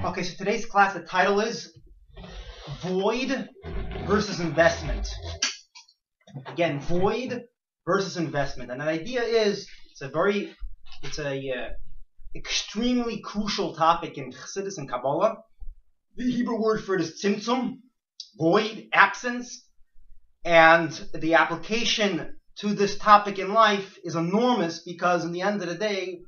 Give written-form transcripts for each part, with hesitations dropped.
Okay, so today's class, the title is Void versus Investment. Again, void versus investment. And the idea is, it's a extremely crucial topic in Chassidus and Kabbalah. The Hebrew word for it is tzimtzum, void, absence. And the application to this topic in life is enormous because in the end of the day,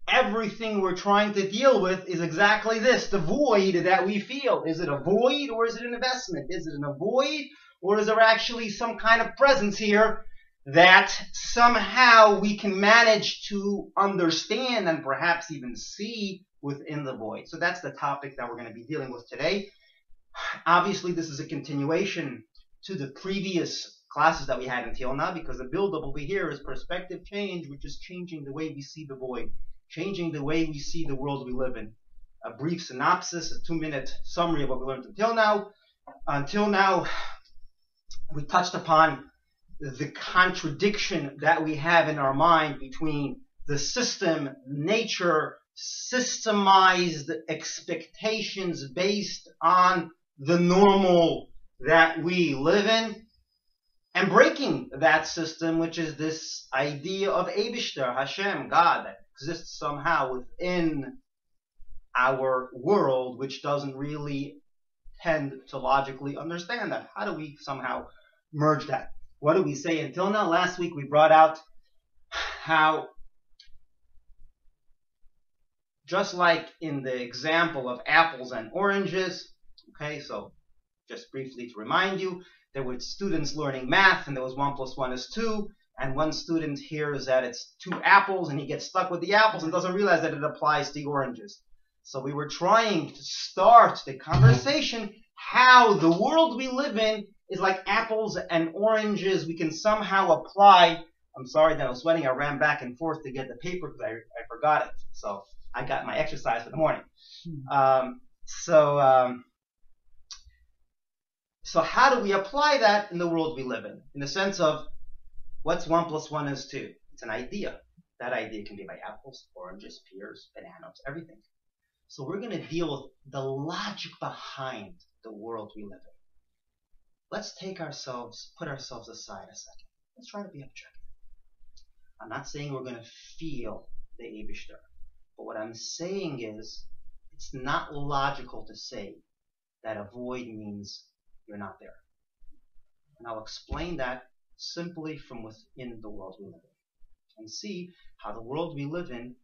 everything we're trying to deal with is exactly this, the void that we feel. Is it a void or is it an investment? Is it a void or is there actually some kind of presence here that somehow we can manage to understand and perhaps even see within the void? So that's the topic that we're going to be dealing with today. Obviously, this is a continuation to the previous classes that we had until now, because the build-up over here is perspective change, which is changing the way we see the void, changing the way we see the world we live in. A brief synopsis, a 2-minute summary of what we learned until now. Until now, we touched upon the contradiction that we have in our mind between the system, nature, systemized expectations based on the normal that we live in, and breaking that system, which is this idea of Eibishter, Hashem, God, that exists somehow within our world, which doesn't really tend to logically understand that. How do we somehow merge that? What do we say until now? Last week we brought out how, just like in the example of apples and oranges, okay, so just briefly to remind you, there were students learning math, and there was 1 + 1 is 2, and one student hears that it's 2 apples, and he gets stuck with the apples and doesn't realize that it applies to the oranges. So we were trying to start the conversation how the world we live in is like apples and oranges. We can somehow apply. I'm sorry that I was sweating. I ran back and forth to get the paper because I forgot it. So I got my exercise for the morning. So how do we apply that in the world we live in the sense of what's 1 + 1 is 2? It's an idea. That idea can be by apples, oranges, pears, bananas, everything. So we're going to deal with the logic behind the world we live in. Let's put ourselves aside a second. Let's try to be objective. I'm not saying we're going to feel the Eibishter, but what I'm saying is it's not logical to say that a void means you're not there. And I'll explain that simply from within the world we live in, and see how the world we live in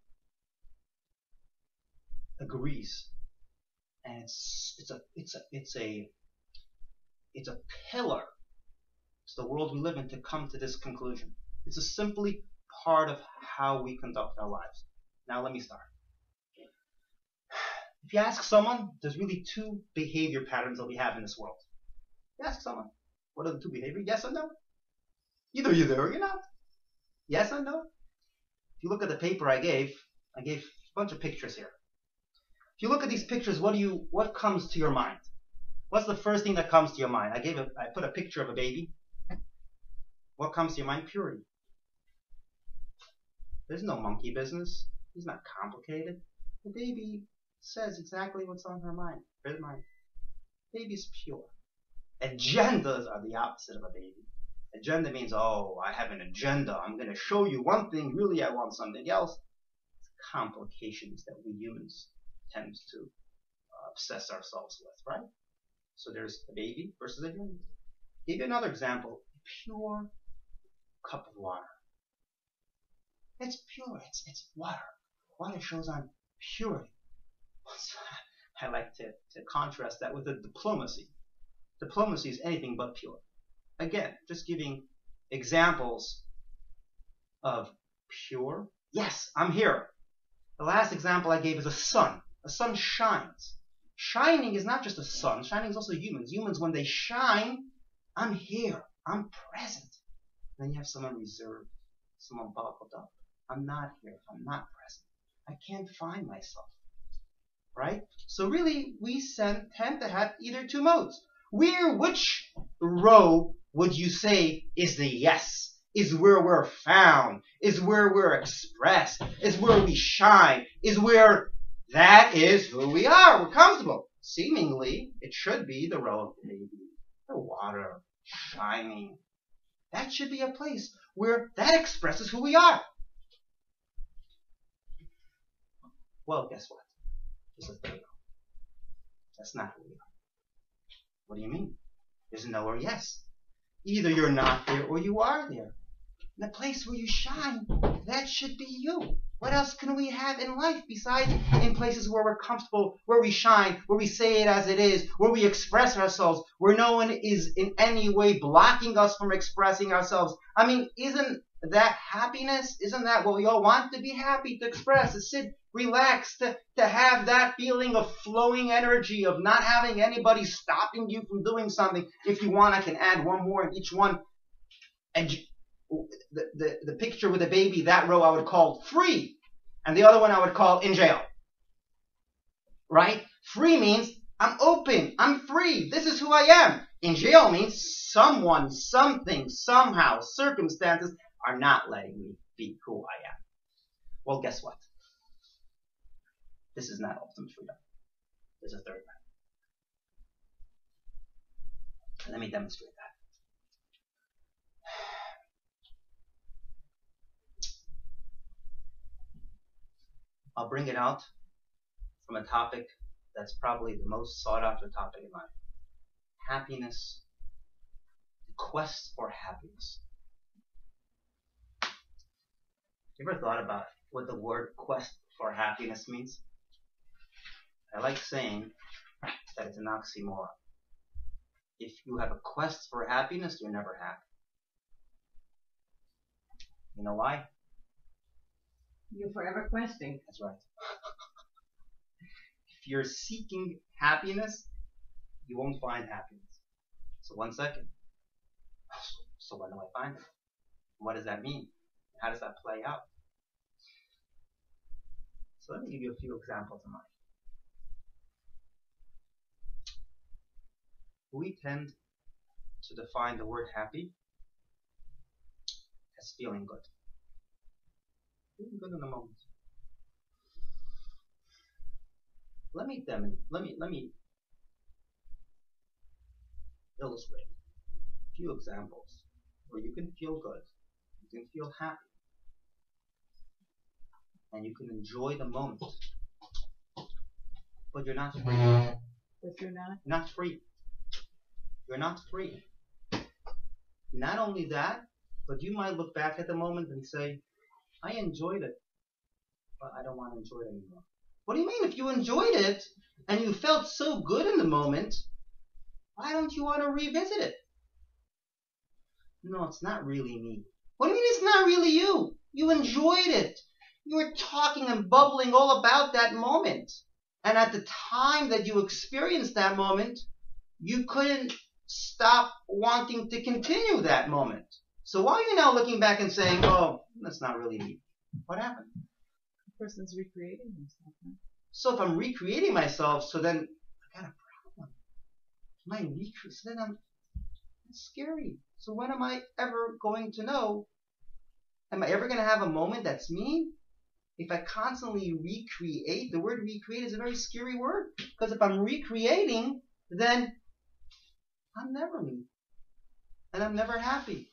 agrees, and it's a pillar. It's the world we live in to come to this conclusion. It's a simply part of how we conduct our lives. Now let me start. If you ask someone, there's really 2 behavior patterns that we have in this world. You ask someone, what are the 2 behaviors? Yes or no? Either you're there or you're not. Yes or no? If you look at the paper I gave a bunch of pictures here. If you look at these pictures, what comes to your mind? What's the first thing that comes to your mind? I put a picture of a baby. What comes to your mind? Purity. There's no monkey business. He's not complicated. The baby says exactly what's on her mind. Her mind. Baby's pure. Agendas are the opposite of a baby. Agenda means, oh, I have an agenda. I'm going to show you one thing. Really, I want something else. It's complications that we humans tend to obsess ourselves with, right? So there's a baby versus agenda. I'll give you another example. A pure cup of water. It's pure. It's water. Water shows on purity. I like to contrast that with a diplomacy. Diplomacy is anything but pure. Again, just giving examples of pure. Yes, I'm here. The last example I gave is a sun. The sun shines. Shining is not just the sun. Shining is also humans. Humans, when they shine, I'm here. I'm present. Then you have someone reserved, someone buckled up. I'm not here. I'm not present. I can't find myself. Right? So really, we tend to have either 2 modes. Which row would you say is the yes? Is where we're found? Is where we're expressed? Is where we shine? Is where That is who we are. We're comfortable. Seemingly, it should be the row of baby, the water, shining. That should be a place where that expresses who we are. Well, guess what? There's a third row. That's not who we are. What do you mean? There's no or yes. Either you're not there or you are there. The place where you shine, that should be you. What else can we have in life besides in places where we're comfortable, where we shine, where we say it as it is, where we express ourselves, where no one is in any way blocking us from expressing ourselves? I mean, isn't that happiness? Isn't that what we all want? To be happy, to express, to sit, relax, to have that feeling of flowing energy, of not having anybody stopping you from doing something. If you want, I can add one more in each one. And the picture with the baby, that row I would call free. And the other one I would call in jail. Right? Free means I'm open, I'm free, this is who I am. In jail means someone, something, somehow, circumstances are not letting me be who I am. Well, guess what? This is not ultimate freedom. There's a third one. Let me demonstrate that. I'll bring it out from a topic that's probably the most sought after topic in life. Happiness. The quest for happiness. You ever thought about what the word quest for happiness means? I like saying that it's an oxymoron. If you have a quest for happiness, you're never happy. You know why? You're forever questing. That's right. If you're seeking happiness, you won't find happiness. So 1 second. So when do I find it? What does that mean? How does that play out? So let me give you a few examples in life. We tend to define the word happy as feeling good. Feeling good in the moment. Let me illustrate a few examples where you can feel good, you can feel happy, and you can enjoy the moment, but you're not free. But you're not? Not free. You're not free. Not only that, but you might look back at the moment and say, I enjoyed it, but I don't want to enjoy it anymore. What do you mean? If you enjoyed it and you felt so good in the moment, why don't you want to revisit it? No, it's not really me. What do you mean it's not really you? You enjoyed it. You were talking and bubbling all about that moment. And at the time that you experienced that moment, you couldn't stop wanting to continue that moment. So why are you now looking back and saying, oh, that's not really me? What happened? The person's recreating himself. Huh? So if I'm recreating myself, so then I got a problem. Am I recreating? So then it's scary. So when am I ever going to know? Am I ever going to have a moment that's me? If I constantly recreate, the word recreate is a very scary word. Because if I'm recreating, then I'm never me. And I'm never happy.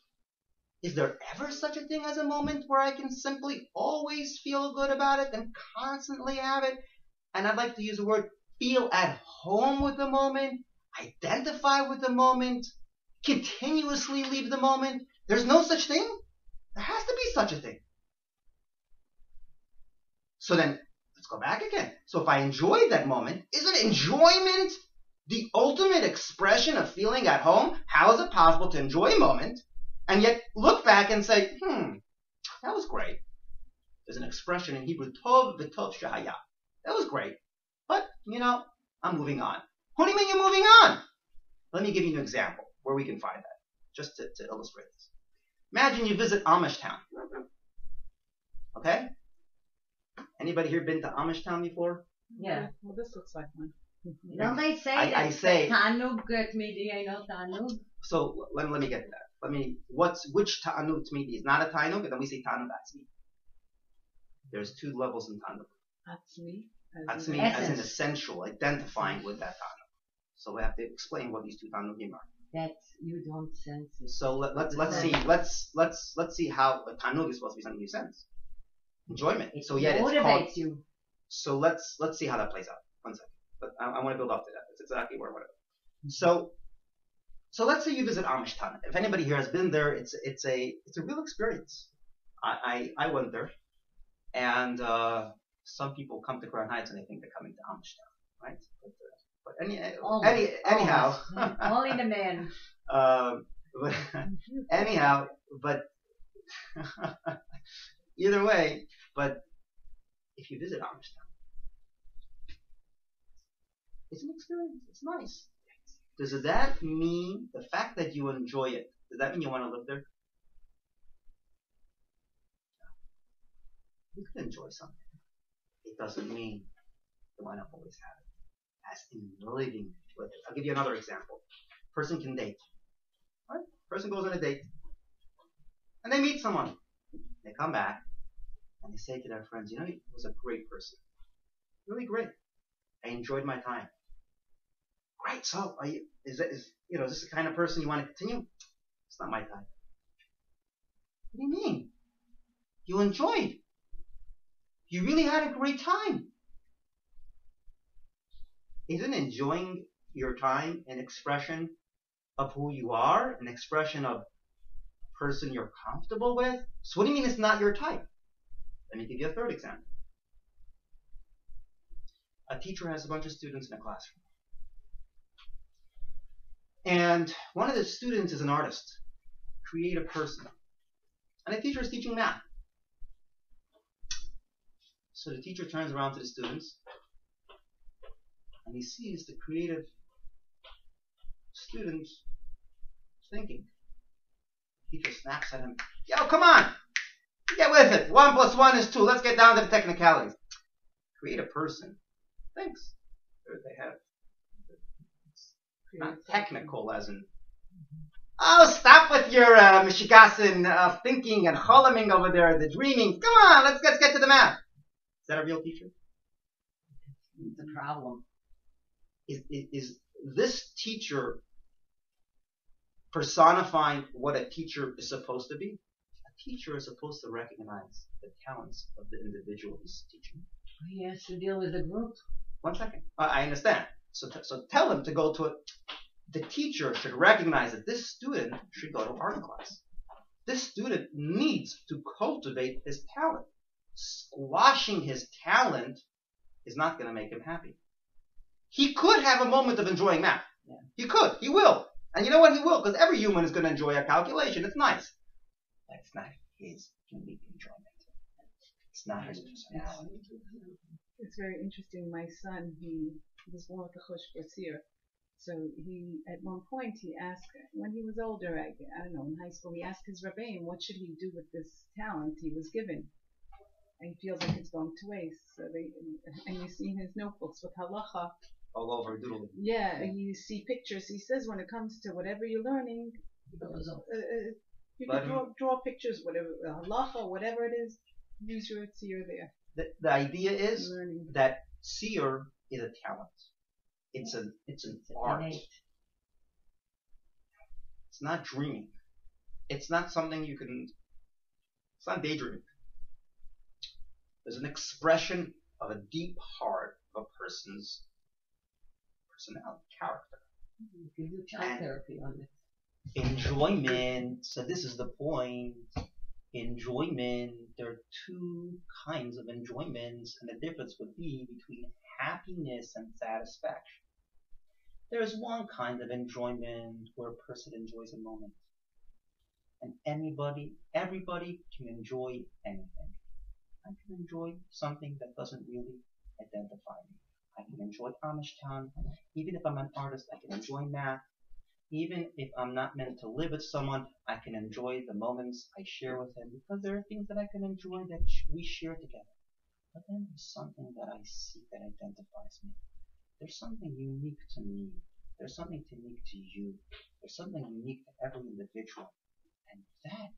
Is there ever such a thing as a moment where I can simply always feel good about it and constantly have it? And I'd like to use the word feel at home with the moment, identify with the moment, continuously leave the moment. There's no such thing. There has to be such a thing. So then, let's go back again. So if I enjoyed that moment, isn't enjoyment the ultimate expression of feeling at home? How is it possible to enjoy a moment and yet look back and say, that was great? There's an expression in Hebrew, tov v'tov shehaya. That was great. But, I'm moving on. What do you mean you're moving on? Let me give you an example where we can find that, just to illustrate this. Imagine you visit Amish town. Okay? Anybody here been to Amish town before? Yeah. Well, this looks like one. Don't they say I say Tanug Tmidi, I know Tanug. So let me get to that. Which Tanug Tmidi is not a Tanug, and then we say Tanug Atzmi. There's 2 levels in Tanug. Atzmi? Atzmi as an essential, identifying with that tanug. So we have to explain what these two tanugim are. That's you don't sense it. So let's see how a tanug is supposed to be something you sense. Enjoyment. It so yet it's motivates called. you. So let's see how that plays out. 1 second. But I want to build up to that. That's exactly where I want to go. So let's say you visit Amish Tanug. If anybody here has been there, it's a real experience. I went there, and some people come to Crown Heights and they think they're coming to Amish Tanug, right? But anyhow, only the man. But anyhow, but either way, but if you visit Amish Tanug, it's an experience. It's nice. Does that mean the fact that you enjoy it? Does that mean you want to live there? You can enjoy something. It doesn't mean you want to always have it. As in living with it. I'll give you another example. Person can date. Right? Person goes on a date, and they meet someone. They come back, and they say to their friends, "You know, he was a great person. Really great. I enjoyed my time." Great. So, is this the kind of person you want to continue? It's not my type. What do you mean? You enjoyed. You really had a great time. Isn't enjoying your time an expression of who you are, an expression of a person you're comfortable with? So what do you mean it's not your type? Let me give you a third example. A teacher has a bunch of students in a classroom. And one of the students is an artist, creative person. And the teacher is teaching math. So the teacher turns around to the students, and he sees the creative student thinking. The teacher snaps at him. Yo, come on! Get with it! 1 + 1 is 2. Let's get down to the technicalities. Creative person thinks. They have not technical as in, oh, stop with your mishigasin thinking and cholaming over there, the dreaming. Come on, let's get to the math. Is that a real teacher? It's a problem. Is this teacher personifying what a teacher is supposed to be? A teacher is supposed to recognize the talents of the individual he's teaching. He has to deal with the group. 1 second. I understand. So tell him to go to it. The teacher should recognize that this student should go to art class. This student needs to cultivate his talent. Squashing his talent is not going to make him happy. He could have a moment of enjoying math. Yeah. He could. He will. And you know what? He will, because every human is going to enjoy a calculation. It's nice. That's not his unique enjoyment. It's not his personality. It's very interesting. My son, he was born with a chosh basir. So he, at one point, he asked, when he was older, I don't know, in high school, he asked his rabbein, what should he do with this talent he was given? And he feels like it's going to waste. So and you see in his notebooks with halacha. All over doodling. Yeah, and you see pictures. He says when it comes to whatever you're learning, you can draw pictures, whatever, halacha, whatever it is, use your tzir there. The idea is that tzir is a talent. It's an art. Innate. It's not dreaming. It's not something you can. It's not daydreaming. There's an expression of a deep heart of a person's personality, character. You can do child therapy on it. Enjoyment. So this is the point. Enjoyment. There are two kinds of enjoyments, and the difference would be between happiness and satisfaction. There is one kind of enjoyment where a person enjoys a moment. And everybody can enjoy anything. I can enjoy something that doesn't really identify me. I can enjoy Amish Town. Even if I'm an artist, I can enjoy math. Even if I'm not meant to live with someone, I can enjoy the moments I share with them, because there are things that I can enjoy that we share together. But then there's something that I see that identifies me. There's something unique to me. There's something unique to you. There's something unique to every individual. And that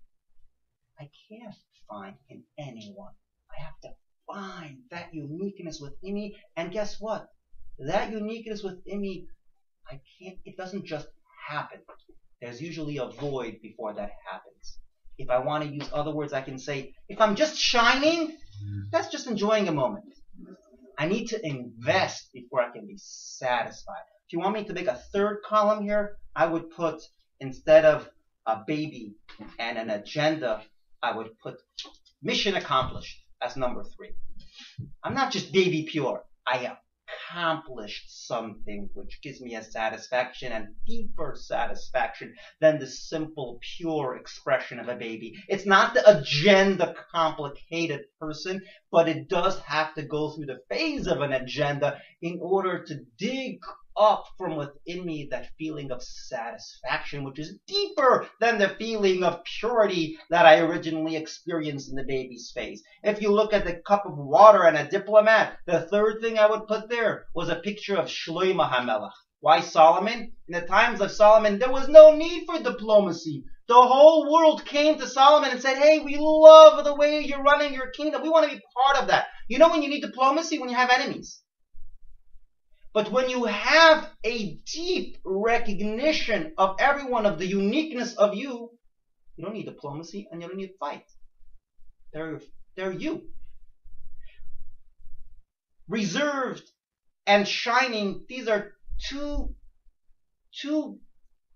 I can't find in anyone. I have to find that uniqueness within me. And guess what? That uniqueness within me, it doesn't just happen. There's usually a void before that happens. If I want to use other words, I can say, if I'm just shining, that's just enjoying a moment. I need to invest before I can be satisfied. If you want me to make a third column here, I would put, instead of a baby and an agenda, I would put mission accomplished as number 3. I'm not just baby pure. I accomplished something which gives me a satisfaction and deeper satisfaction than the simple pure expression of a baby. It's not the agenda complicated person, but it does have to go through the phase of an agenda in order to dig up from within me that feeling of satisfaction, which is deeper than the feeling of purity that I originally experienced in the baby's phase. If you look at the cup of water and a diplomat, the third thing I would put there was a picture of Shlomo HaMelech. Why Solomon? In the times of Solomon, there was no need for diplomacy. The whole world came to Solomon and said, hey, we love the way you're running your kingdom. We want to be part of that. You know when you need diplomacy? When you have enemies. But when you have a deep recognition of everyone, of the uniqueness of you, you don't need diplomacy and you don't need to fight. They're you. Reserved and shining, these are two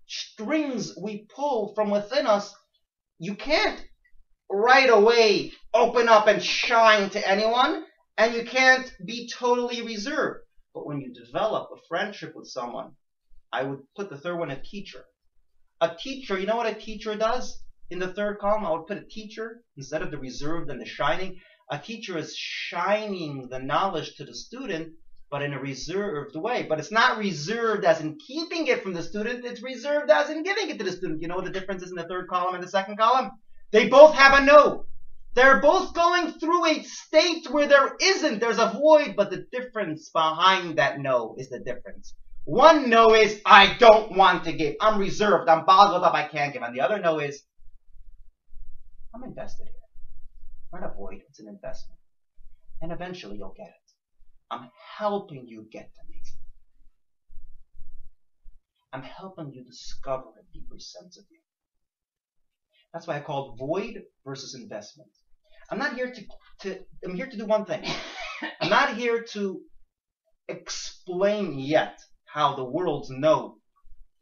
strings we pull from within us. You can't right away open up and shine to anyone, and you can't be totally reserved. But when you develop a friendship with someone, I would put the third one, a teacher. A teacher, you know what a teacher does? In the third column, I would put a teacher instead of the reserved and the shining. A teacher is shining the knowledge to the student, but in a reserved way. But it's not reserved as in keeping it from the student. It's reserved as in giving it to the student. You know what the difference is in the third column and the second column? They both have a no. They're both going through a state where there's a void, but the difference behind that no is the difference. One no is, I don't want to give. I'm reserved. I'm bottled up. I can't give. And the other no is, I'm invested here. Not a void. It's an investment. And eventually you'll get it. I'm helping you get to me. I'm helping you discover a deeper sense of you. That's why I call it void versus investment. I'm not here I'm here to do one thing. I'm not here to explain yet how the world's no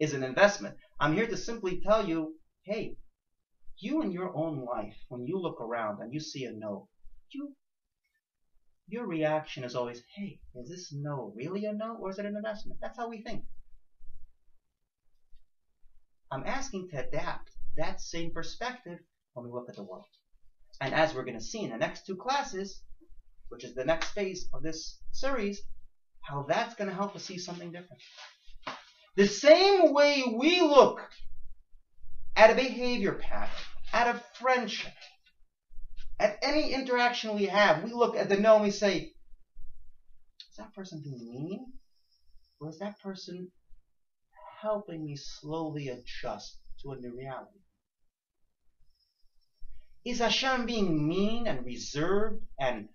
is an investment. I'm here to simply tell you, hey, you in your own life, when you look around and you see a no, your reaction is always, hey, is this no really a no or is it an investment? That's how we think. I'm asking to adapt that same perspective when we look at the world. And as we're going to see in the next 2 classes, which is the next phase of this series, how that's going to help us see something different. The same way we look at a behavior pattern, at a friendship, at any interaction we have, we look at the no and we say, is that person being mean? Or is that person helping me slowly adjust to a new reality? Is Hashem being mean and reserved and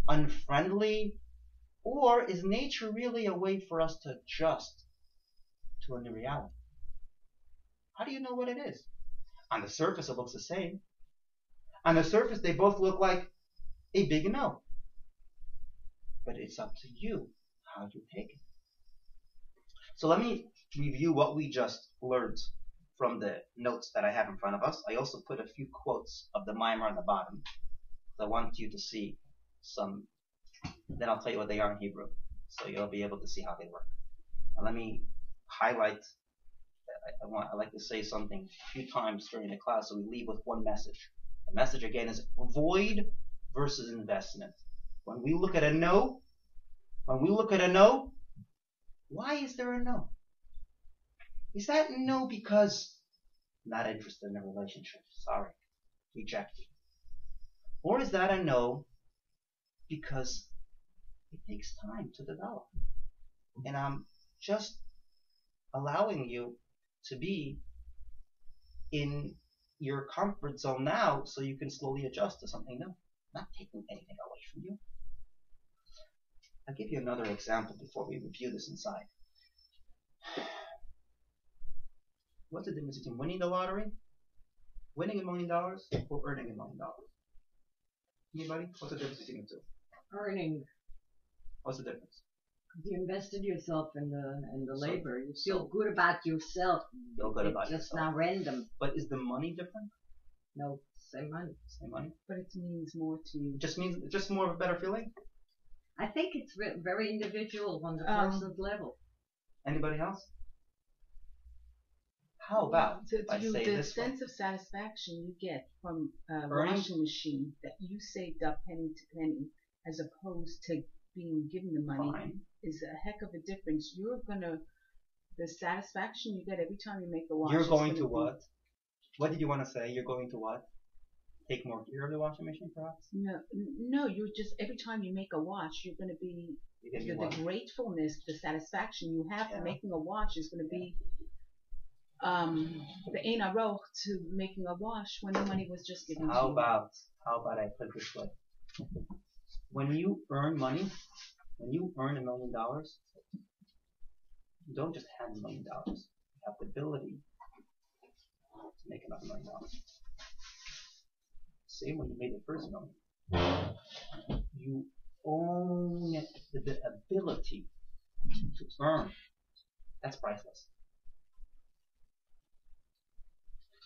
unfriendly? Or is nature really a way for us to adjust to a new reality? How do you know what it is? On the surface, it looks the same. On the surface, they both look like a big no. But it's up to you how you take it. So let me review what we just learned from the notes that I have in front of us. I also put a few quotes of the Maimar on the bottom. I want you to see some. Then I'll tell you what they are in Hebrew, so you'll be able to see how they work. Now let me highlight. I like to say something a few times during the class, so we leave with one message. The message again is void versus investment. When we look at a no, why is there a no? Is that no because not interested in a relationship? Sorry, rejected. Or is that a no because it takes time to develop? And I'm just allowing you to be in your comfort zone now so you can slowly adjust to something new. not taking anything away from you. I'll give you another example before we review this inside. What's the difference between winning the lottery, winning $1 million, or earning $1 million? Anybody? What's the difference between the two? Earning. What's the difference? You invested yourself in the labor. You feel good about yourself. Feel good about It's just yourself. not random. But is the money different? No, same money. Same money? But it means more to you. Just more of a better feeling? I think it's very individual on the person's level. Anybody else? How about if I say the this one? sense of satisfaction you get from a Earning? washing machine that you saved up penny to penny, as opposed to being given the money, Fine. is a heck of a difference. The satisfaction you get every time you make a wash. You're going to what? What did you want to say? You're going to what? Take more care of the washing machine, perhaps? No. You just every time you make a wash, you're going to be the gratefulness, the satisfaction you have for making a wash is going to be the ein aroch to making a wash when the money was just given to you. How about I put it this way? When you earn money, when you earn $1 million, you don't just have $1 million. You have the ability to make another $1 million. Same when you made the first million. You own the ability to earn. That's priceless.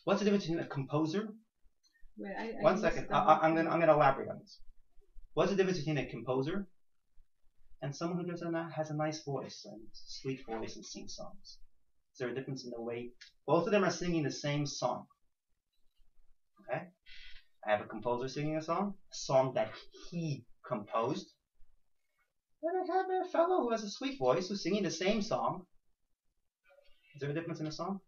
What's the difference between a composer? Wait, One second. I'm gonna elaborate on this. What's the difference between a composer and someone who has a nice voice and sweet voice and sings songs? Is there a difference in the way? Both of them are singing the same song. Okay? I have a composer singing a song that he composed. Then I have a fellow who has a sweet voice who's singing the same song. Is there a difference in the song?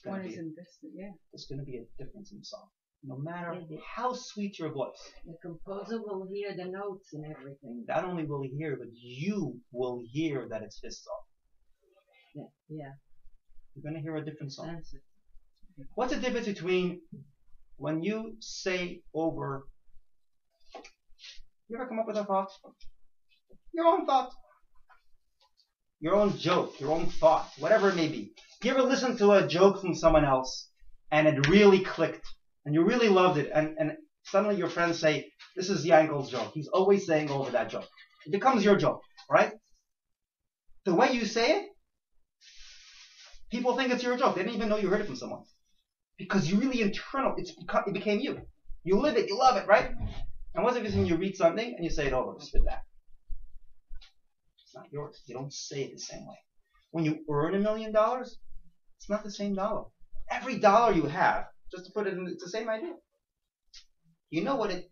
One is invested, yeah. There's going to be a difference in the song. No matter how sweet your voice. The composer will hear the notes and everything. Not only will he hear, but you will hear that it's his song. Yeah. You're going to hear a different song. That's it. What's the difference between when you say over... You ever come up with a thought? Your own thought. Your own joke, your own thought, whatever it may be. You ever listen to a joke from someone else and it really clicked and you really loved it and suddenly your friends say, this is Yankel's joke. He's always saying over that joke. It becomes your joke, right? The way you say it, people think it's your joke. They didn't even know you heard it from someone. Because you really it became you. You live it, you love it, right? And what's the reason you read something and you say it over, spit back? It's not yours. You don't say it the same way. When you earn $1 million, it's not the same dollar. Every dollar you have, just to put it in, it's the same idea. You know what it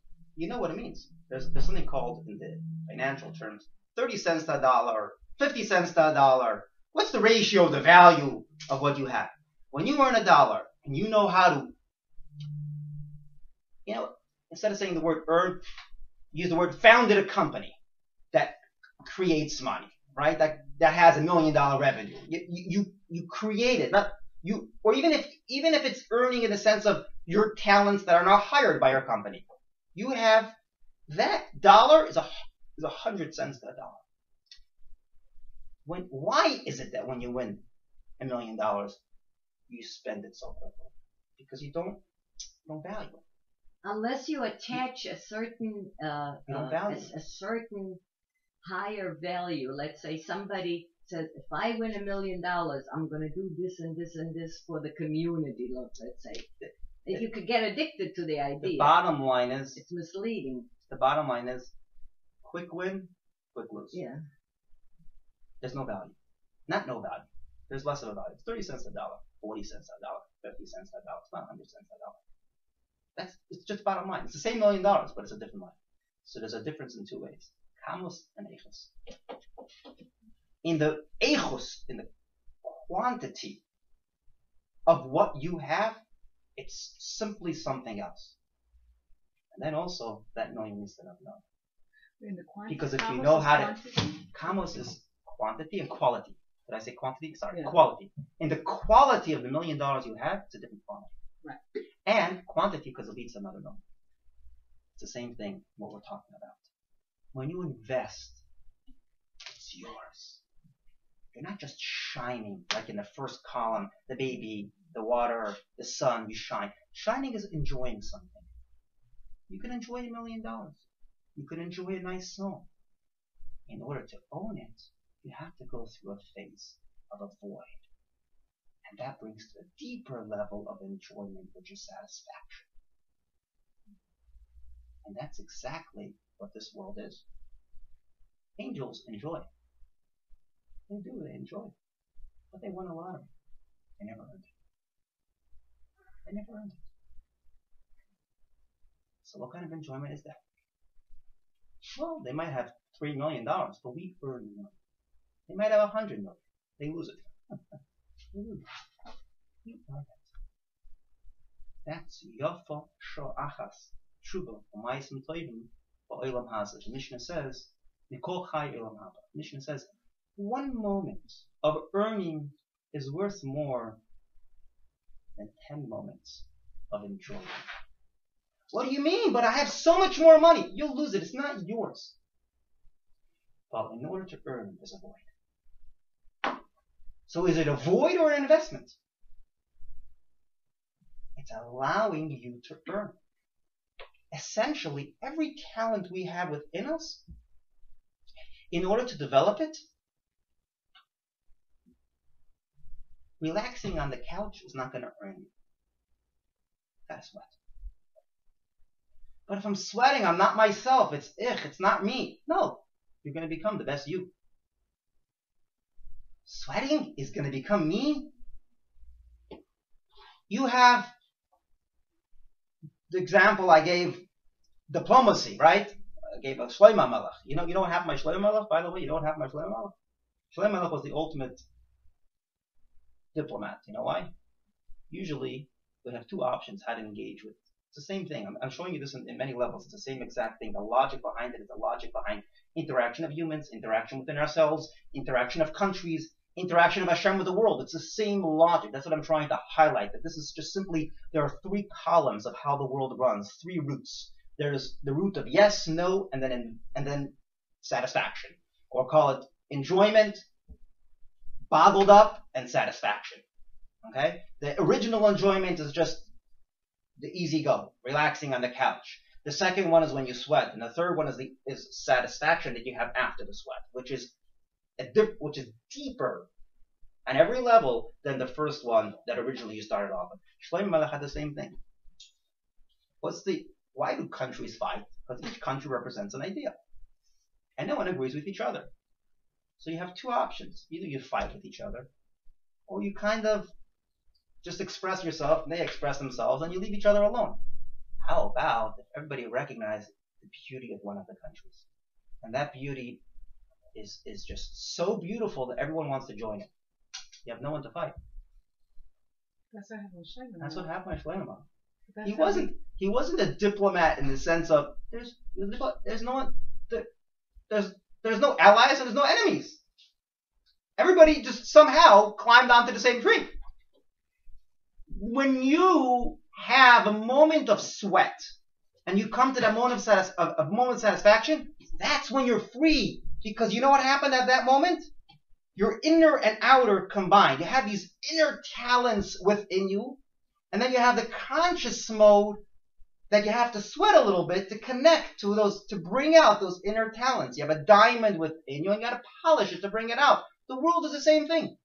means. There's something called in the financial terms, 30 cents to a dollar, 50 cents to a dollar. What's the ratio of the value of what you have? When you earn $1 and you know how to, instead of saying the word earn, use the word founded a company that creates money, right? That has $1 million revenue. You create it, not you, or even if it's earning in the sense of your talents that are not hired by your company, you have that dollar is 100 cents to a dollar. Why is it that when you win $1 million, you spend it so quickly? Because you don't value it. Unless you attach a certain a certain higher value. Let's say somebody says, if I win $1 million, I'm going to do this and this and this for the community. Let's say you could get addicted to the idea. The bottom line is it's misleading. The bottom line is quick win, quick lose. Yeah. There's no value. Not no value. There's less of a value. It's 30 cents a dollar, 40 cents a dollar, 50 cents a dollar. It's not 100 cents a dollar. It's just bottom line. It's the same $1 million, but it's a different line. So there's a difference in two ways. Kamos and Eichus. In the Eichus, in the quantity of what you have, it's simply something else. And then also, that knowing instead of knowing. Because if you know how to... Kamos is quantity and quality. Did I say quantity? Sorry, yeah. Quality. In the quality of the $1 million you have, it's a different quantity. Right. And quantity because it leads to another $1 million. It's the same thing what we're talking about. When you invest, it's yours. You're not just shining like in the first column, the baby, the water, the sun, you shine. Shining is enjoying something. You can enjoy $1 million. You can enjoy a nice song. In order to own it, you have to go through a phase of a void. And that brings to a deeper level of enjoyment, which is satisfaction. And that's exactly what this world is. Angels enjoy. They do, they enjoy. But they won a lottery. They never earned it. They never earned it. So what kind of enjoyment is that? Well, they might have $3 million, but we earn the money. They might have $100 million. They lose it. They lose it. We earn it. That's Yafa Sho'achas Tshuva U'Ma'asim Tovim Ba'olam Hazeh. The Mishnah says, Mikol Chai Olam Haba. The Mishnah says, one moment of earning is worth more than 10 moments of enjoyment. What do you mean? But I have so much more money. You'll lose it. It's not yours. Well, in order to earn, there's a void. So is it a void or an investment? It's allowing you to earn. Essentially, every talent we have within us, in order to develop it, relaxing on the couch is not going to earn you. Gotta sweat. But if I'm sweating, I'm not myself. It's not me. No, you're going to become the best you. Sweating is going to become me. You have the example I gave, diplomacy, right? I gave a Shlomo Melech. You know what happened to my Shlomo Melech, by the way? You know what happened to my Shlomo Melech? Shlomo Melech was the ultimate diplomat. You know why? Usually, we have two options how to engage with. It's the same thing. I'm showing you this in many levels. It's the same exact thing. The logic behind it is the logic behind interaction of humans, interaction within ourselves, interaction of countries, interaction of Hashem with the world. It's the same logic. That's what I'm trying to highlight. That this is just simply, there are three columns of how the world runs, three roots. There's the root of yes, no, and then satisfaction. Or call it enjoyment, boggled up, and satisfaction. Okay? The original enjoyment is just the easy go, relaxing on the couch. The second one is when you sweat, and the third one is satisfaction that you have after the sweat, which is deeper on every level than the first one that originally you started off with. Shlomo Melech had the same thing. Why do countries fight? Because each country represents an idea, and no one agrees with each other. So you have two options: either you fight with each other, or you kind of just express yourself, and they express themselves, and you leave each other alone. How about if everybody recognized the beauty of one of the countries? And that beauty is just so beautiful that everyone wants to join it. You have no one to fight. That's what happened with Shlomo. That's what happened with Shlomo. He wasn't a diplomat in the sense of there's no allies and there's no enemies. Everybody just somehow climbed onto the same tree. When you have a moment of sweat and you come to that moment of satisfaction, that's when you're free. Because you know what happened at that moment? Your inner and outer combined. You have these inner talents within you, and then you have the conscious mode that you have to sweat a little bit to connect to those, to bring out those inner talents. You have a diamond within you, and you got to polish it to bring it out. The world is the same thing.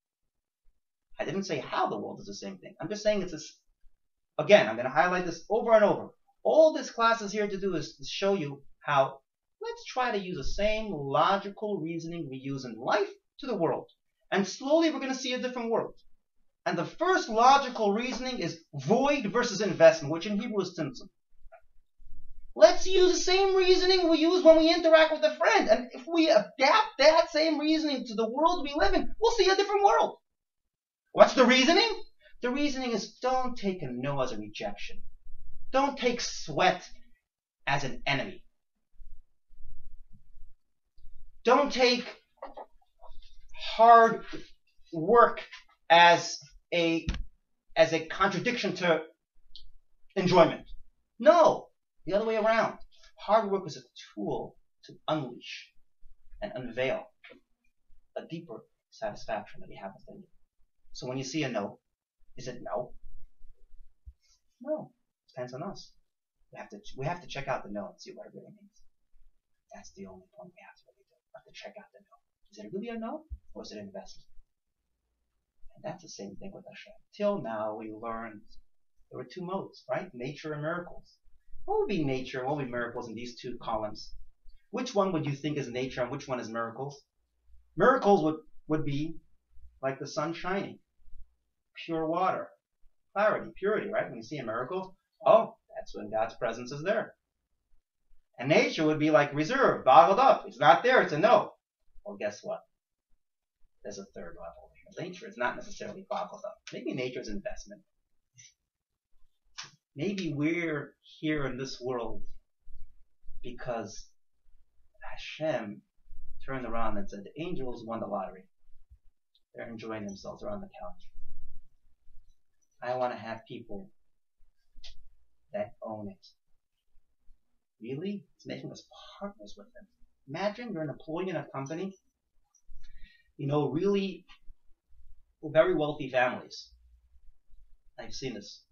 I didn't say how the world is the same thing. I'm just saying it's this. Again, I'm going to highlight this over and over. All this class is here to do is to show you how let's try to use the same logical reasoning we use in life to the world. And slowly we're going to see a different world. And the first logical reasoning is void versus investment, which in Hebrew is tzimtzum. Let's use the same reasoning we use when we interact with a friend. And if we adapt that same reasoning to the world we live in, we'll see a different world. What's the reasoning? The reasoning is don't take a no as a rejection. Don't take sweat as an enemy. Don't take hard work as a contradiction to enjoyment. No, the other way around. Hard work is a tool to unleash and unveil a deeper satisfaction that we have within you. So when you see a no, is it no? No. It depends on us. We have to check out the no and see what it really means. That's the only point we have to really do. We have to check out the no. Is it really a no, or is it an investment? And that's the same thing with Hashem. Till now, we learned there were two modes, right? Nature and miracles. What would be nature and what would be miracles in these two columns? Which one would you think is nature and which one is miracles? Miracles would be like the sun shining, pure water, clarity, purity, right? When you see a miracle, oh, that's when God's presence is there. And nature would be like reserved, bottled up. It's not there, it's a no. Well, guess what? There's a third level. Nature is not necessarily bottled up. Maybe nature is investment. Maybe we're here in this world because Hashem turned around and said, the angels won the lottery. They're enjoying themselves around the couch. I want to have people that own it. Really? It's making us partners with them. Imagine you're an employee in a company. You know, really very wealthy families. I've seen this.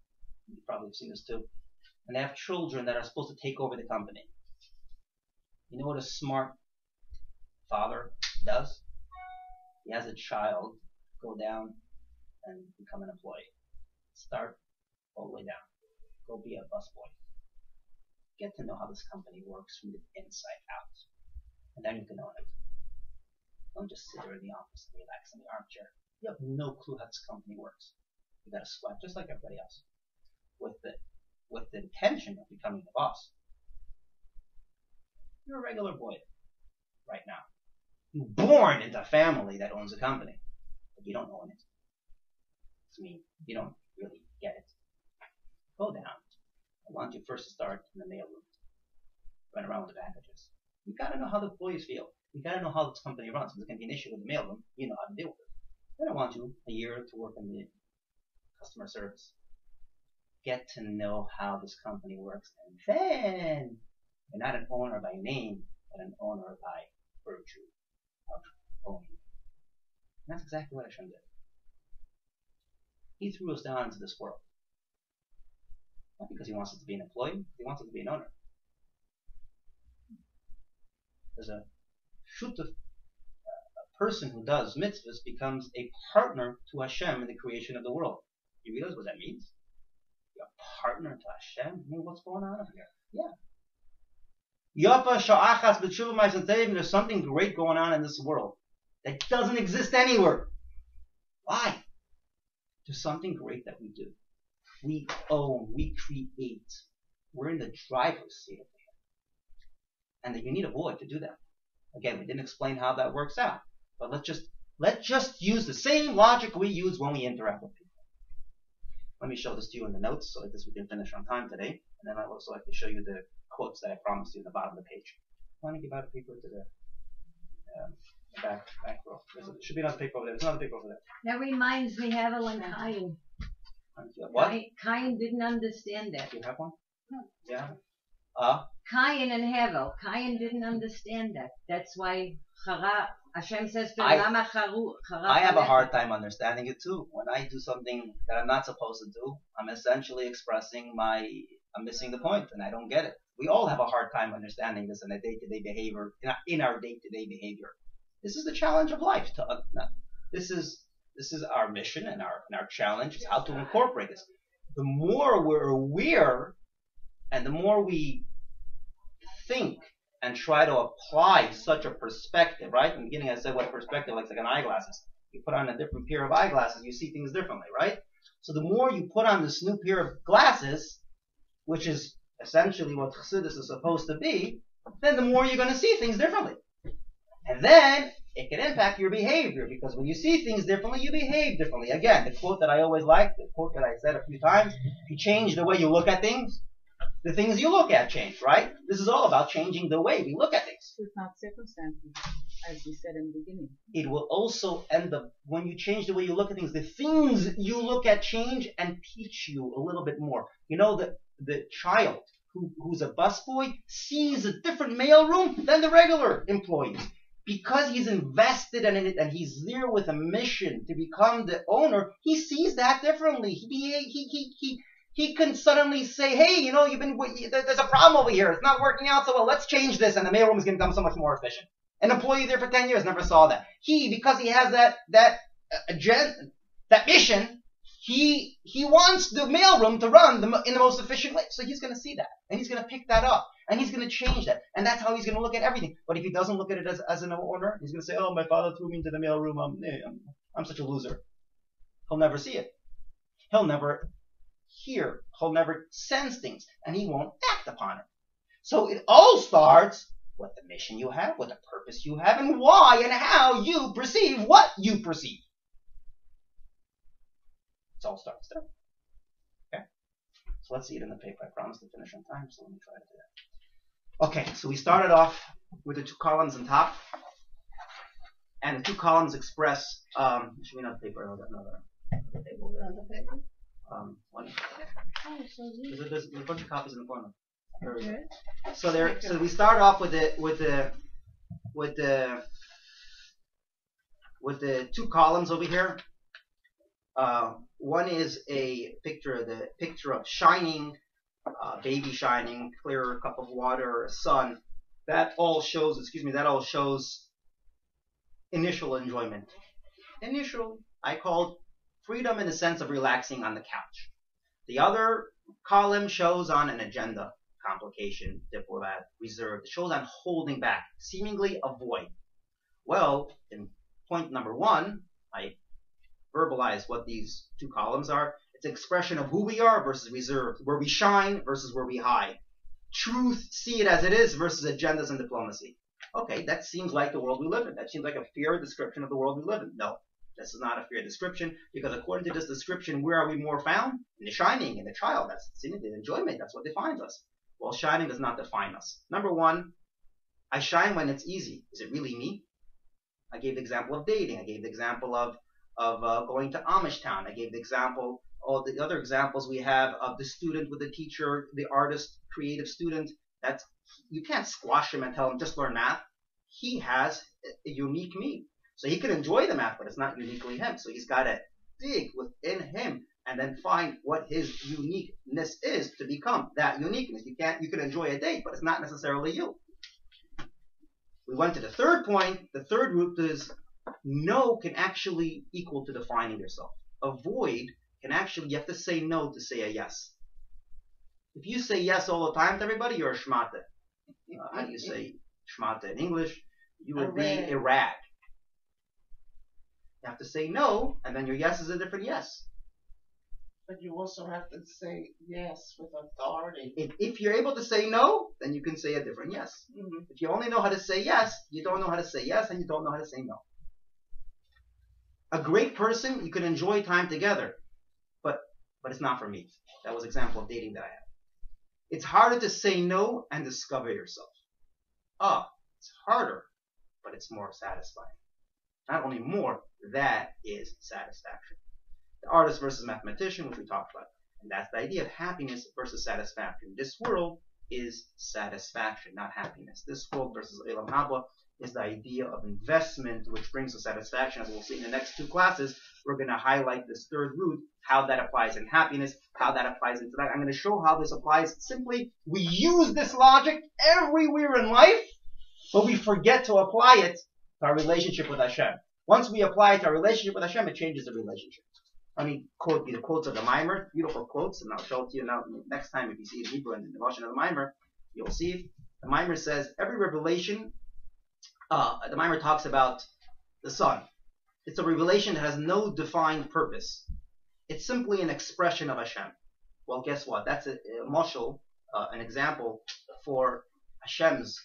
You've probably seen this too. And they have children that are supposed to take over the company. You know what a smart father does? He has a child go down and become an employee. Start all the way down. Go be a busboy. Get to know how this company works from the inside out. And then you can own it. Don't just sit there in the office and relax in the armchair. You have no clue how this company works. You gotta sweat just like everybody else. With the intention of becoming the boss. You're a regular boy right now. You're born into a family that owns a company. But you don't own it. I mean, you don't really get it. Go down. I want you first to start in the mail room. Run around with the packages. You gotta know how the employees feel. You gotta know how this company runs. If there's gonna be an issue with the mail room, you know how to deal with it. Then I want you a year to work in the customer service. Get to know how this company works, and then you're not an owner by name, but an owner by virtue of owning. And that's exactly what Hashem did. He threw us down into this world. Not because he wants us to be an employee, he wants us to be an owner. There's a shutuf, a person who does mitzvahs becomes a partner to Hashem in the creation of the world. You realize what that means? You're a partner to Hashem? I mean, what's going on over here? Yeah. There's something great going on in this world that doesn't exist anywhere. Why? There's something great that we do. We own, we create. We're in the driver's seat of it. And that you need a boy to do that. Again, we didn't explain how that works out. But let's just use the same logic we use when we interact with people. Let me show this to you in the notes so that we can finish on time today. And then I'd also like to show you the quotes that I promised you in the bottom of the page. I want to give out a paper to the back row. There should be another paper over there. There's another paper over there. That reminds me, Havel and Cain. What? Cain didn't understand that. Do you have one? Yeah. Cain and Havel. Cain didn't understand that. That's why Hashem says to I Chara. have a hard time understanding it too. When I do something that I'm not supposed to do, I'm essentially expressing I'm missing the point, and I don't get it. We all have a hard time understanding this in a day-to-day behavior, in our day-to-day behavior. This is the challenge of life. This is our mission and our challenge is how to incorporate this. The more we're aware, and the more we think and try to apply such a perspective, right? In the beginning I said what perspective, like an eyeglasses. You put on a different pair of eyeglasses, you see things differently, right? So the more you put on this new pair of glasses, which is essentially what Chassidus is supposed to be, then the more you're going to see things differently. And then it can impact your behavior, because when you see things differently, you behave differently. Again, the quote that I always like, the quote that I said a few times, if you change the way you look at things, the things you look at change, right? This is all about changing the way we look at things. It's not circumstances, as we said in the beginning. It will also end up, when you change the way you look at things, the things you look at change and teach you a little bit more. You know, the child who's a busboy sees a different mailroom than the regular employees. Because he's invested in it and he's there with a mission to become the owner, he sees that differently. He can suddenly say, hey, there's a problem over here. It's not working out so well. Let's change this, and the mailroom is going to become so much more efficient. An employee there for 10 years never saw that. Because he has that mission, he wants the mailroom to run in the most efficient way. So he's going to see that, and he's going to pick that up, and he's going to change that. And that's how he's going to look at everything. But if he doesn't look at it as an owner, he's going to say, oh, my father threw me into the mailroom. I'm such a loser. He'll never see it. He'll never hear. He'll never sense things, and he won't act upon it. So it all starts with the mission you have, with the purpose you have, and why and how you perceive what you perceive. It all starts there. Okay? So let's see it in the paper. I promised to finish on time, so let me try to do that. Okay, so we started off with the two columns on top. And the two columns express, should we not paper? I'll get another paper. One. There's a bunch of copies in the corner. Okay. So we start off with the two columns over here. One is a picture of shining, baby shining, clear cup of water, sun. That all shows initial enjoyment. Initial, I called freedom in the sense of relaxing on the couch. The other column shows on an agenda, complication, diplomat, reserve. It shows on holding back, seemingly avoid. Well, in point number one, I verbalize what these two columns are. It's an expression of who we are versus reserve, where we shine versus where we hide. Truth, see it as it is, versus agendas and diplomacy. Okay, that seems like the world we live in. That seems like a fair description of the world we live in. No, this is not a fair description, because according to this description, where are we more found? In the shining, in the child. That's the enjoyment. That's what defines us. Well, shining does not define us. Number one, I shine when it's easy. Is it really me? I gave the example of dating. I gave the example of going to Amish town. I gave the example, all the other examples we have of the student with the teacher, the artist, creative student. That's, you can't squash him and tell him just learn math. He has a unique me. So he can enjoy the math, but it's not uniquely him. So he's got to dig within him and then find what his uniqueness is to become that uniqueness. You can enjoy a date, but it's not necessarily you. We went to the third point. The third root is no can actually equal to defining yourself. Avoid can actually, you have to say no to say a yes. If you say yes all the time to everybody, you're a schmate. How do you say schmate in English? You would be a rag. You have to say no, and then your yes is a different yes. But you also have to say yes with authority. If you're able to say no, then you can say a different yes. Mm-hmm. If you only know how to say yes, you don't know how to say yes, and you don't know how to say no. A great person, you can enjoy time together, but it's not for me. That was an example of dating that I had. It's harder to say no and discover yourself. It's harder, but it's more satisfying. Not only more, that is satisfaction. The artist versus mathematician, which we talked about. And that's the idea of happiness versus satisfaction. This world is satisfaction, not happiness. This world versus Elam Haba is the idea of investment, which brings us satisfaction. As we'll see in the next two classes, we're going to highlight this third root, how that applies in happiness, how that applies into that. I'm going to show how this applies. Simply, we use this logic everywhere in life, but we forget to apply it to our relationship with Hashem. Once we apply it to our relationship with Hashem, it changes the relationship. Let me quote you the quotes of the Mimer, beautiful quotes, and I'll show it to you now next time if you see it in Hebrew and in the version of the Mimer, you'll see it. The Mimer says, every revelation, the Mimer talks about the sun. It's a revelation that has no defined purpose. It's simply an expression of Hashem. Well, guess what? That's a mashal, an example for Hashem's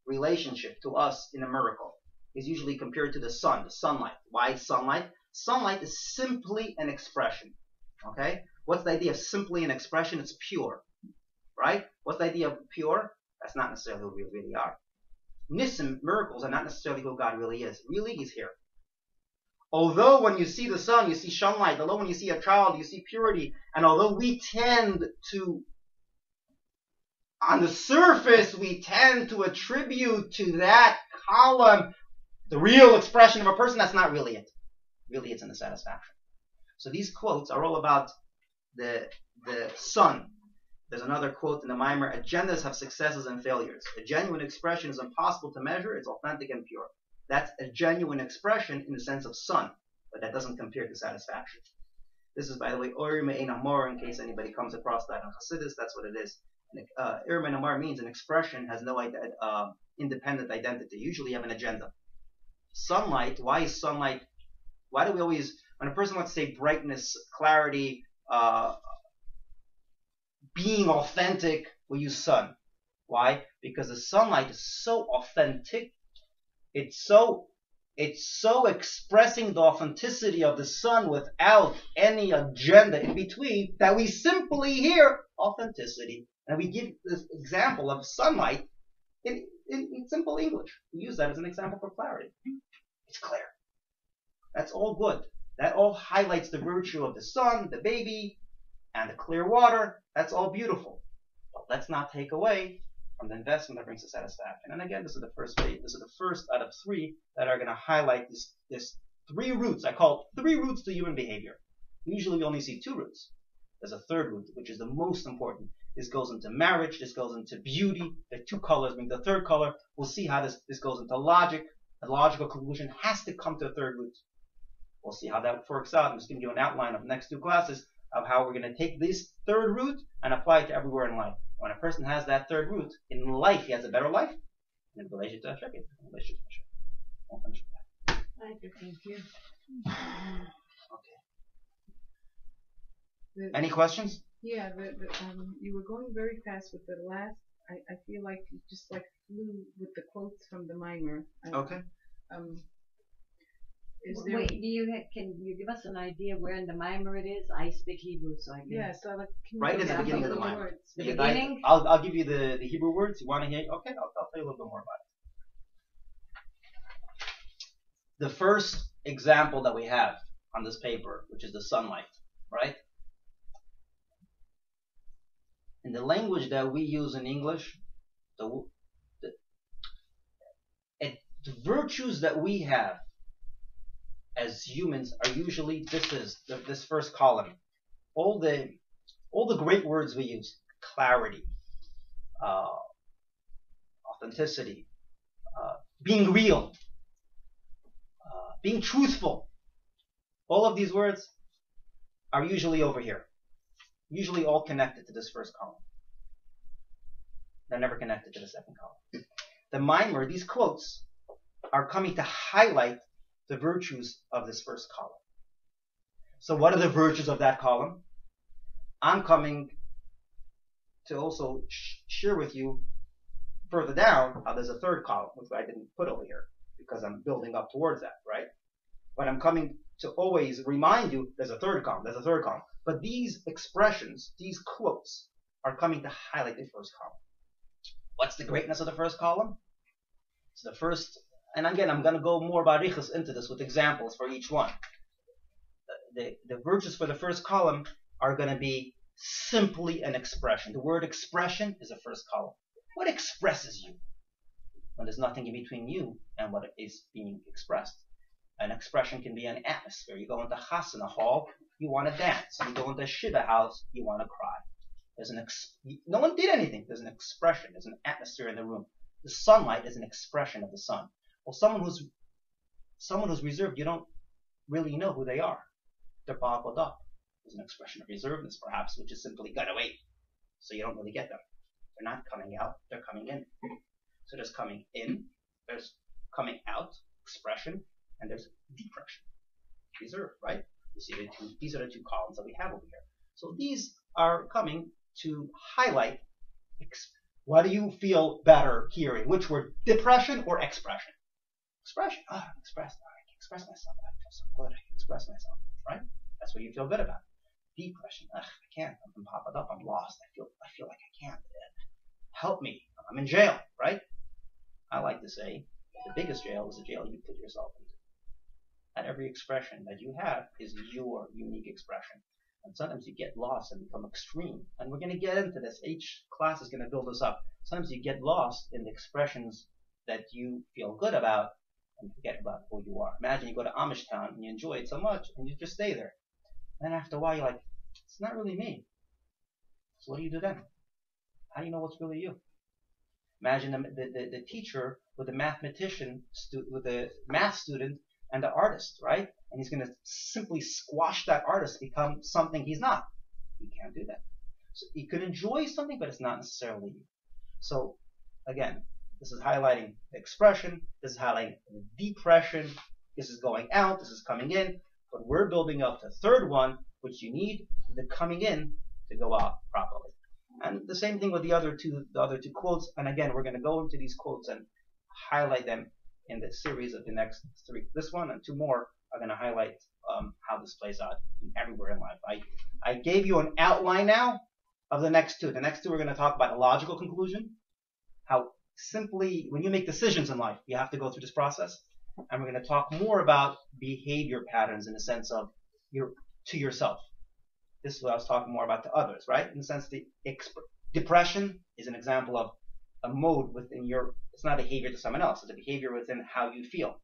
relationship to us in a miracle. Is usually compared to the sun, the sunlight. Why sunlight? Sunlight is simply an expression. Okay? What's the idea of simply an expression? It's pure. Right? What's the idea of pure? That's not necessarily who we really are. Nisim, miracles, are not necessarily who God really is. Really, He's here. Although when you see the sun, you see sunlight. Although when you see a child, you see purity. And although we tend to on the surface, we tend to attribute to that column the real expression of a person. That's not really it. Really, it's in the satisfaction. So these quotes are all about the sun. There's another quote in the Mimer: agendas have successes and failures. A genuine expression is impossible to measure. It's authentic and pure. That's a genuine expression in the sense of sun, but that doesn't compare to satisfaction. This is, by the way, Oir Me'ein Amor, in case anybody comes across that in Hasidus, that's what it is. Oir Me'ein Amor means an expression has no independent identity. Usually you have an agenda. Sunlight, why is sunlight, why do we always, when a person wants to say brightness, clarity, being authentic, we use sun. Why? Because the sunlight is so authentic. It's so expressing the authenticity of the sun without any agenda in between that we simply hear authenticity. And we give this example of sunlight in simple English. We use that as an example for clarity. It's clear. That's all good. That all highlights the virtue of the sun, the baby, and the clear water. That's all beautiful. But let's not take away from the investment that brings us satisfaction. And again, this is the first phase. This is the first out of three that are going to highlight this three roots. I call it 3 roots to human behavior. Usually we only see 2 roots. There's a third root, which is the most important. This goes into marriage. This goes into beauty. The 2 colors mean the third color. We'll see how this goes into logic. A logical conclusion has to come to a third root. We'll see how that works out. I'm just going to give an outline of the next 2 classes of how we're going to take this third root and apply it to everywhere in life. When a person has that third root in life, he has a better life. In relation to Hashem, in relation to Hashem. Won't finish with that. Thank you. Okay. Any questions? Yeah, you were going very fast with the last. I feel like you just like flew with the quotes from the Mimer. Okay. Wait, can you give us an idea where in the Mimer it is? I speak Hebrew, so I can. Yeah, so like, right at the beginning of the Mimer. The beginning? I'll give you the Hebrew words. You want to hear? Okay, I'll tell you a little bit more about it. The first example that we have on this paper, which is the sunlight, right? In the language that we use in English, the virtues that we have as humans are usually this first column. All the great words we use: clarity, authenticity, being real, being truthful. All of these words are usually over here. Usually all connected to this first column. They're never connected to the second column. The Mimer, these quotes, are coming to highlight the virtues of this first column. So what are the virtues of that column? I'm coming to also share with you further down how there's a third column, which I didn't put over here because I'm building up towards that, right? But I'm coming to always remind you there's a third column, there's a third column. But these expressions, these quotes, are coming to highlight the first column. What's the greatness of the first column? So the first, and again, I'm going to go more barichas into this with examples for each one. The virtues for the first column are going to be simply an expression. The word expression is the first column. What expresses you? When there's nothing in between you and what is being expressed. An expression can be an atmosphere. You go into Chasana hall, you want to dance. You go into a Shiva house, you want to cry. There's no one did anything. There's an expression. There's an atmosphere in the room. The sunlight is an expression of the sun. Well, someone who's reserved, you don't really know who they are. They're boggled up. There's an expression of reservedness, perhaps, which is simply got away. So you don't really get them. They're not coming out. They're coming in. So there's coming in. There's coming out, expression, and there's depression, reserve, right? You see these are the 2 columns that we have over here. So these are coming to highlight what do you feel better hearing? Which word? Depression or expression? Expression. Oh, I'm expressed. I can express myself. I feel so good. I can express myself, right? That's what you feel good about. Depression. I can't. I'm popping up. I'm lost. I feel like I can't. Help me. I'm in jail, right? I like to say the biggest jail is the jail you put yourself into. And every expression that you have is your unique expression. And sometimes you get lost and become extreme. And we're going to get into this. Each class is going to build this up. Sometimes you get lost in the expressions that you feel good about and forget about who you are. Imagine you go to Amish town and you enjoy it so much and you just stay there. And then after a while you're like, it's not really me. So what do you do then? How do you know what's really you? Imagine the teacher with the mathematician, with the math student and the artist, right? And he's going to simply squash that artist to become something he's not. You can't do that. So you can enjoy something, but it's not necessarily you. So again, this is highlighting the expression. This is highlighting the depression. This is going out. This is coming in. But we're building up the third one, which you need the coming in to go out properly. And the same thing with the other two quotes. And again, we're going to go into these quotes and highlight them in the series of the next three. This one and two more are going to highlight how this plays out everywhere in life. I gave you an outline now of the next two. The next two we're going to talk about a logical conclusion. How simply, when you make decisions in life, you have to go through this process. And we're going to talk more about behavior patterns in the sense of to yourself. This is what I was talking more about to others, right? In the sense the depression is an example of a mode within it's not a behavior to someone else. It's a behavior within how you feel.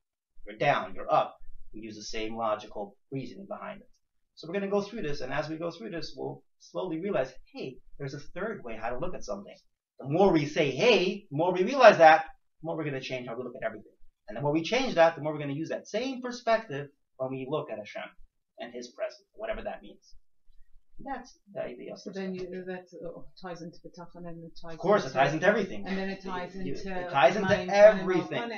You're down, you're up. We use the same logical reasoning behind it. So we're going to go through this, and as we go through this, we'll slowly realize, hey, there's a third way how to look at something. The more we say, hey, the more we realize that, the more we're going to change how we look at everything. And the more we change that, the more we're going to use that same perspective when we look at Hashem and His presence, whatever that means. That's the idea. So then that ties into the Tachan, and it ties. Of course, it ties into everything. And then it ties into. It ties into everything.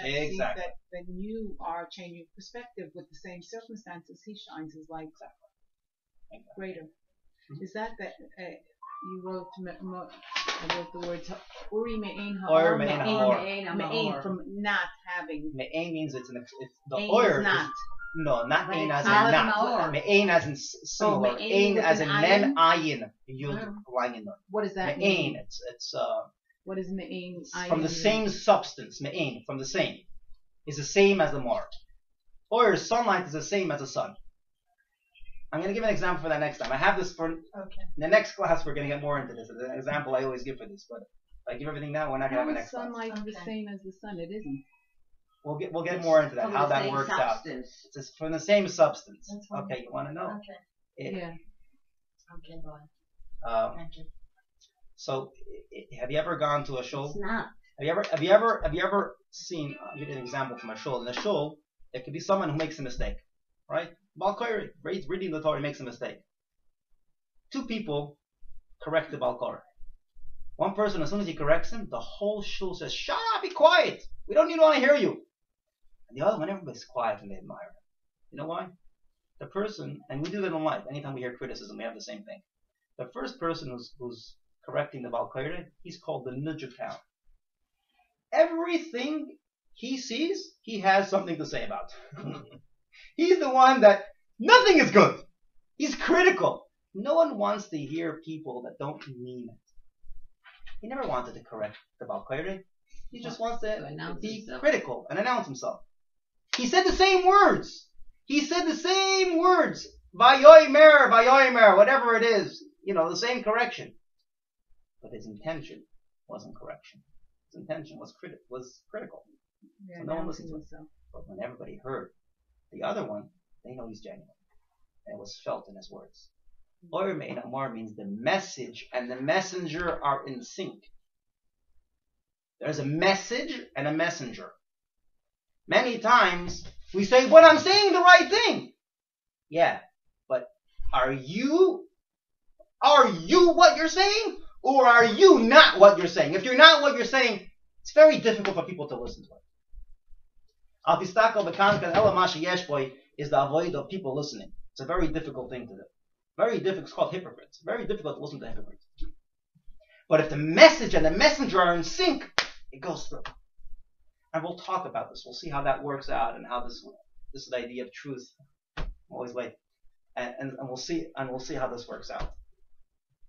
Exactly. That when you are changing perspective with the same circumstances, He shines His light greater. Mm-hmm. Is that you wrote? I wrote the words Uri me'ein ha'or, me'ein from not having. Me'ein means it's the ein oir is not. No, not ein as in not. Me'ein as in similar. Ein as in men ayin. Yud lion. What does that mean? mean? It's what is me'ein? From the same substance. Me'ein, from the same, is the same as the mar. Oir, sunlight, is the same as the sun. I'm going to give an example for that next time. I have this in the next class. We're going to get more into this. It's an example I always give for this, but if I give everything now, we're not going to have a next class. Sunlight is the same as the sun. It isn't. We'll get more into that, how that works out. It's from the same substance. Okay, you want to know? Okay. Yeah. Okay, bye. Thank you. So, have you ever gone to a shul? It's not. Have you ever seen? I'll give you an example from a shul. In a shul, it could be someone who makes a mistake, right? Balkari, reading the Torah, makes a mistake. Two people correct the Balkari. One person, as soon as he corrects him, the whole shul says, "Shut up, be quiet. We don't even want to hear you." And the other one, everybody's quiet and they admire him. You know why? The person, and we do that in life. Anytime we hear criticism, we have the same thing. The first person who's correcting the Balkari, he's called the Nujukal. Everything he sees, he has something to say about. He's the one that nothing is good. He's critical. No one wants to hear people that don't mean it. He never wanted to correct the Balkari. He just wants to be critical and announce himself. He said the same words. Vayomer, whatever it is. The same correction. But his intention wasn't correction. His intention was critical. Yeah, so no one listened to him. But when everybody heard the other one, they know he's genuine. And it was felt in his words. Oyer Mein Amar means the message and the messenger are in sync. There's a message and a messenger. Many times we say, "But I'm saying the right thing." Yeah, but are you what you're saying? Or are you not what you're saying? If you're not what you're saying, it's very difficult for people to listen to it. Al Tistako Bekankan Ela Masha Yeshboy is the avoid of people listening. It's a very difficult thing to do. Very difficult. It's called hypocrites. Very difficult to listen to hypocrites. But if the message and the messenger are in sync, it goes through. And we'll talk about this. We'll see how that works out and how this is the idea of truth. I'm always late. And we'll see how this works out.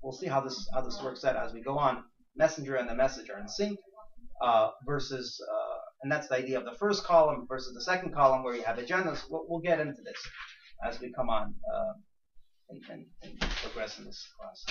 We'll see how this works out as we go on. Messenger and the message are in sync versus and that's the idea of the first column versus the second column where you have agendas. We'll get into this as we come on. and progress in this class.